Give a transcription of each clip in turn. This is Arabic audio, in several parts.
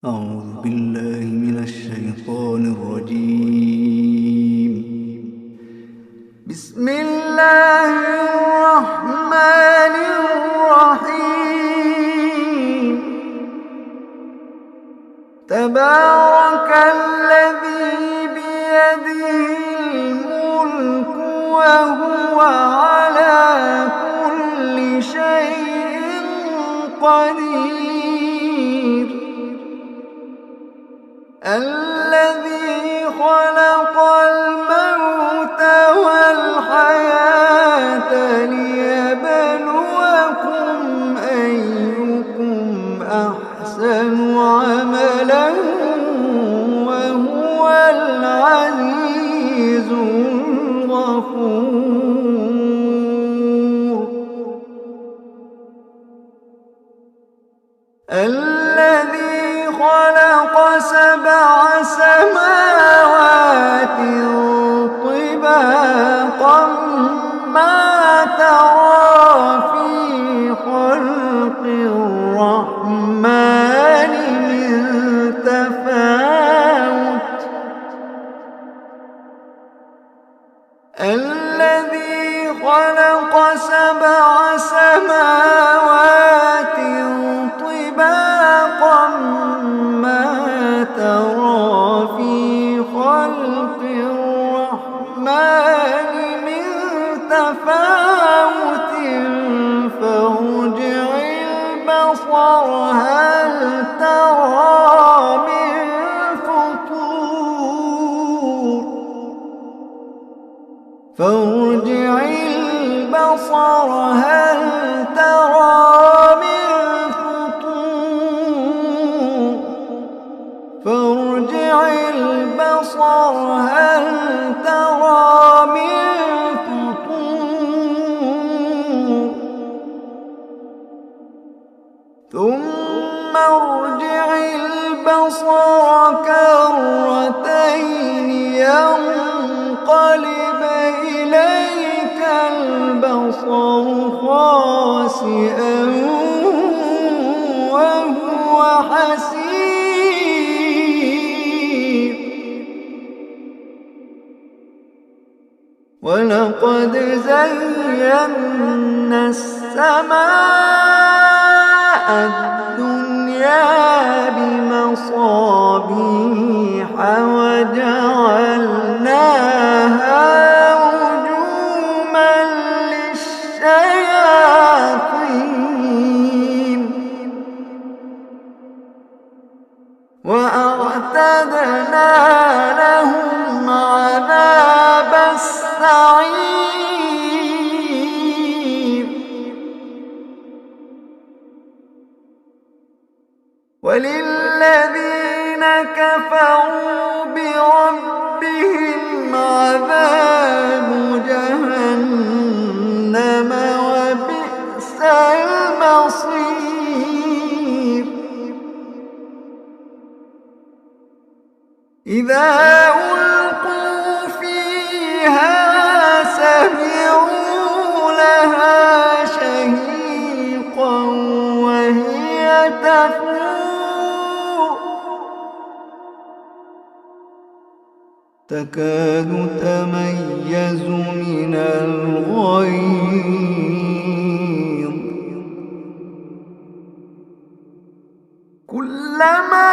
أعوذ بالله من الشيطان الرجيم. بسم الله الرحمن الرحيم. تبارك الذي بيده الملك وهو على كل شيء قدير. الذي خلق الموت والحياة ليبلوكم أيكم أحسن عملا وهو العزيز الغفور. الذي خلق 7 سماوات طباقا ما ترى في خلق الرحمن من تفاوت. الذي خلق 7 سماوات طباقا ما ترى في خلق الرحمن من تفاوت فارجع البصر هل ترى من فطور. فارجع البصر هل ترى من فطور. فارجع البصر هل ترى من فطور. ثم ارجع البصر كرتين ينقلب إليك البصر خاسئا وهو حسير. ولقد زينا السماء الدنيا بمصابيح وجعلناها رجوما للشياطين وأعتدنا لهم عذاب السعير. وللذين كفروا بربهم عذاب جهنم وبئس المصير. إذا ألقوا فيها سمعوا لها شهيقا وهي تفور تكاد تميز من الغيظ. كلما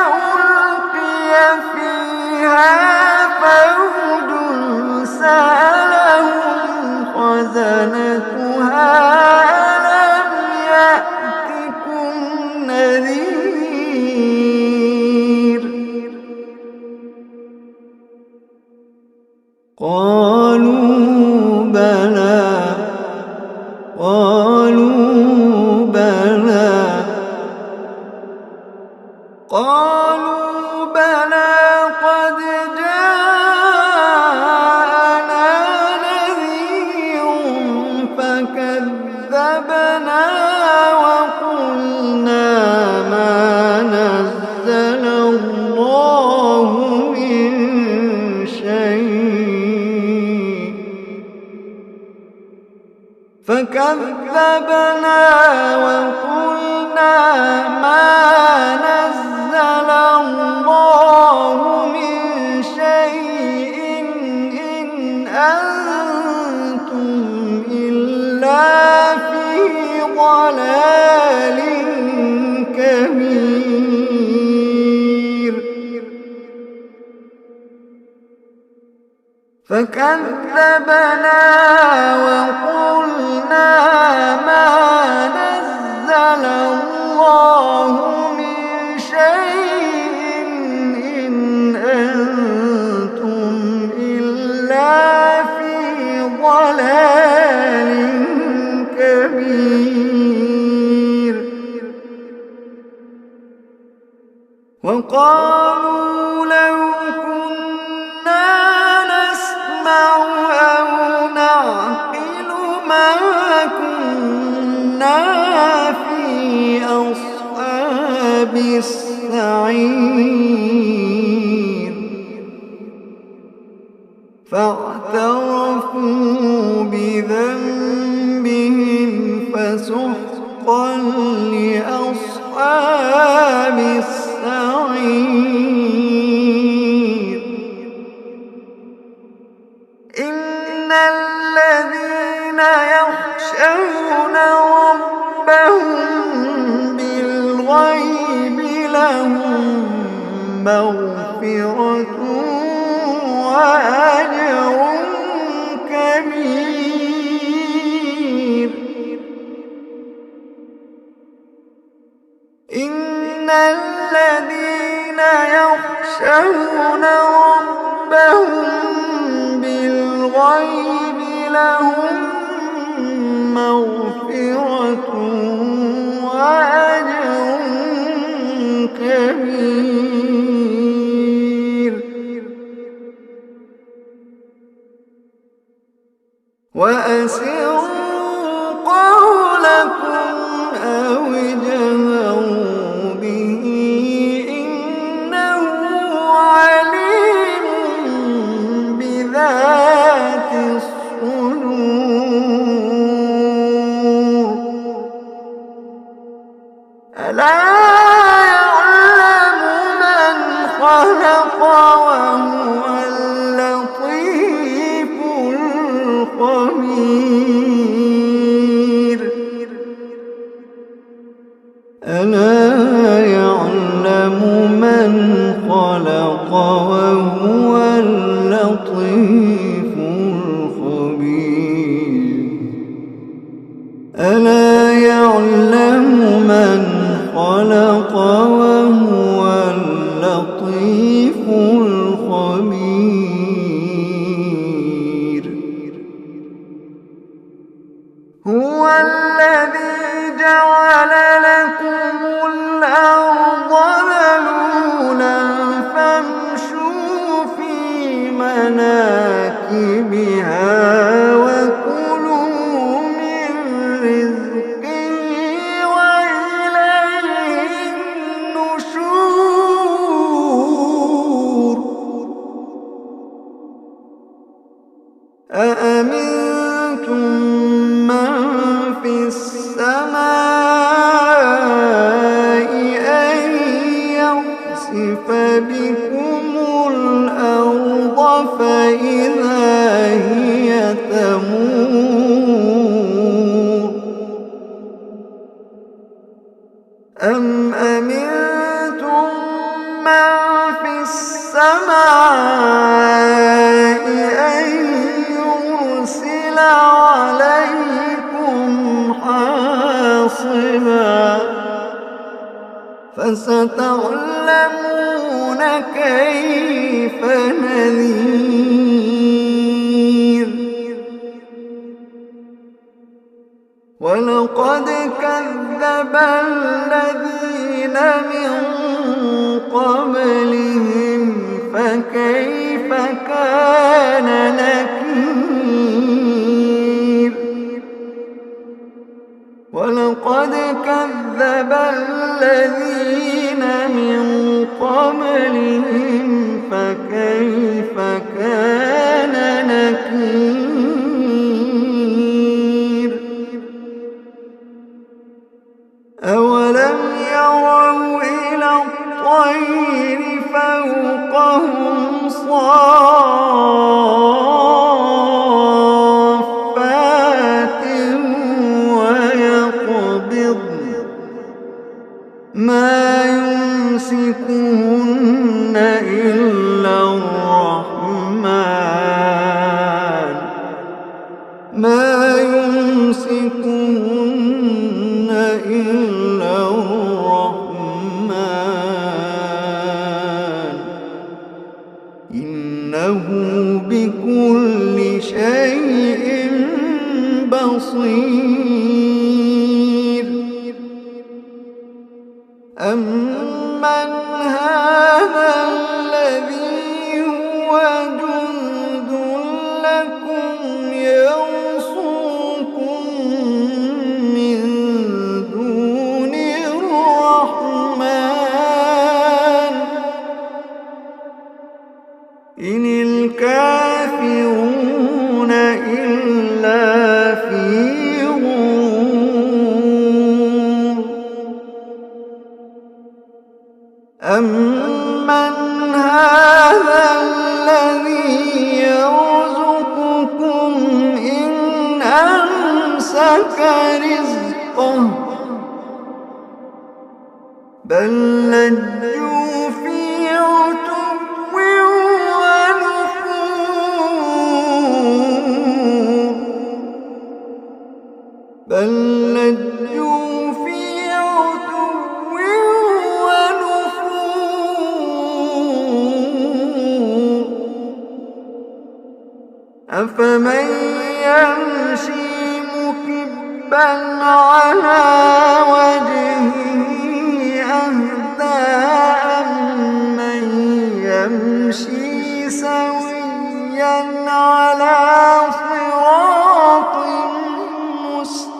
ألقي فيها فوج سألهم خزنتها ألم يأتكم نذير. قالوا بلى. قالوا بلى. قالوا بلى قد جاءنا نذير فكذبنا وقلنا ما نزل الله من شيء. فكذبنا وقلنا ما نزل فكذبنا وقلنا ما نزل الله من شيء إن أنتم إلا في ضلال كبير. وقالوا لو كنا نسمع أو نعقل ما كنا في أصحاب السعير. فاعترفوا بذنبهم فسحقا لأصحاب السعير. إن الذين يخشون ربهم بالغيب لهم مغفرة وأجر كبير. إن الذين يخشون ربهم بالغيب لهم مغفرة وأجر كبير. وأسروا قولكم أو اجهروا به إنه عليم بذات الصدور. ألا يعلم من خلق وهو اللطيف الخبير. ألا يعلم من خلق وهو اللطيف الخبير. ألا يعلم من خلق وهو اللطيف الخبير. هو الذي جعل لكم الأرض ذلولا فامشوا في مناكبها وكلوا من رزقه وإليه النشور. أأمنتم من في السماء أن يخسف بكم الأرض فإذا هي تمور. أم أمنتم من في السماء أن يرسل عليكم حاصبا فستعلمون كيف نذير. ولقد كذب الذين من قبلهم فكيف كان نكير. ولقد كذب الذين من قبلهم فكيف كان نكير. أولم يروا إلى الطير فوقهم صافات ويقبضن ما يمسكهن إلا الرحمن إنه بكل شيء بصير. أمن هذا الذي هو جند لكم يرصوكم من دون الرحمن إن الكافرون إلا في غرور. أمن هذا الذي يرزقكم إن أمسك رزقه بل لجوا في عتو ونفور. بل لجوا في عتو ونفور. أفمن يمشي مكبا على وجهه أهدى أمن يمشي سويا على صراط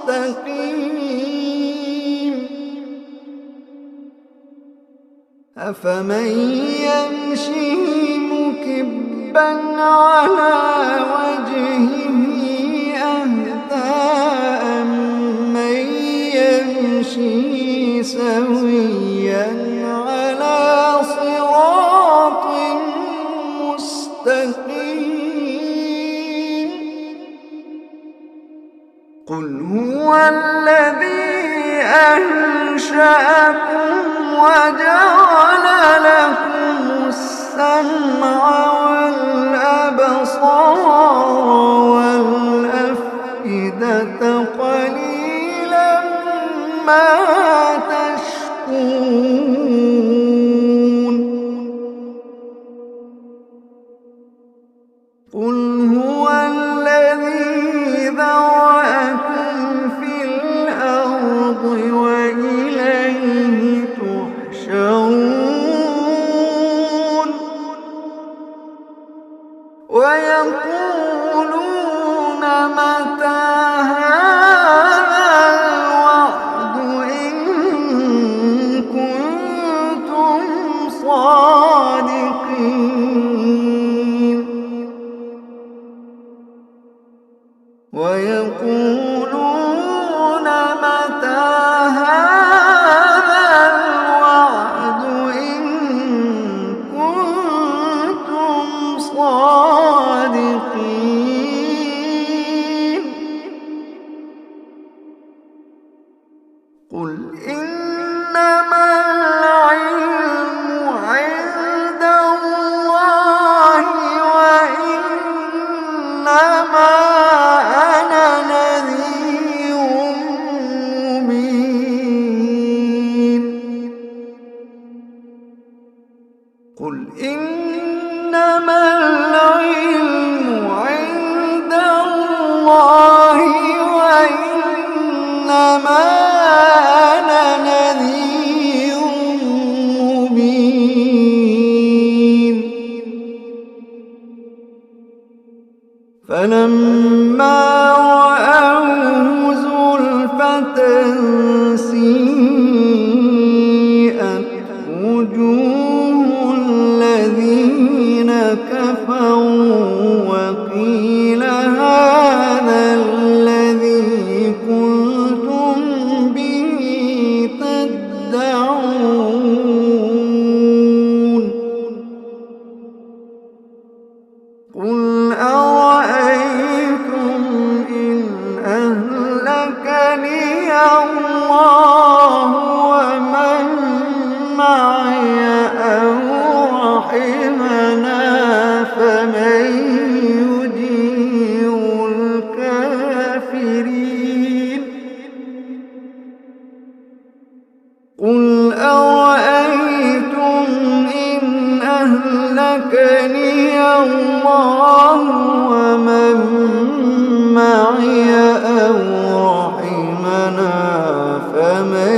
مستقيم. أفمن يمشي مكبا على وجهه أهدى أمن يمشي سويا على صراط مستقيم. قل هو الذي أنشأكم وجعل لكم السمع والأبصار والأفئدة قليلا ما تشكرون. قل هو الذي ذرأكم في الأرض وإليه تحشرون. ويقولون متى هذا الوعد إن كنتم صادقين. ويقولون متى هذا الوعد إن كنتم صادقين. قل إنما العلم عند الله وإنما أنا نذير مبين. قل إنما العلم عند الله وإنما أنا نذير مبين. فلما رأوه زلفة سيئت وجوه الذين كفروا وقيل هذا الذي كنتم به تدعون. قل أرأيتم الله ومن معي أو رحمنا فمن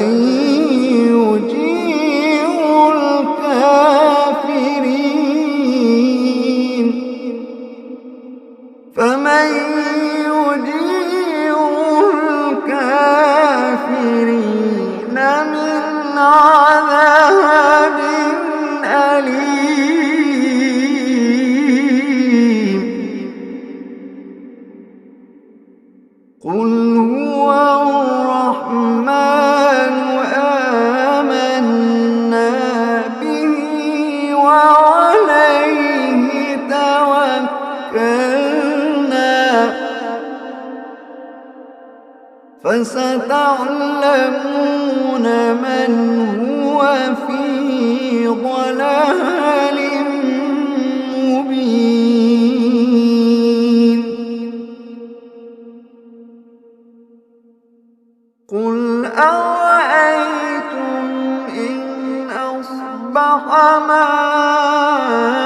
يجير الكافرين من عذاب أليم. قل هو الرحمن آمنا به وعليه توكلنا فستعلمون من هو في ضلال مبين. قل أرأيتم إن أصبح ماؤكم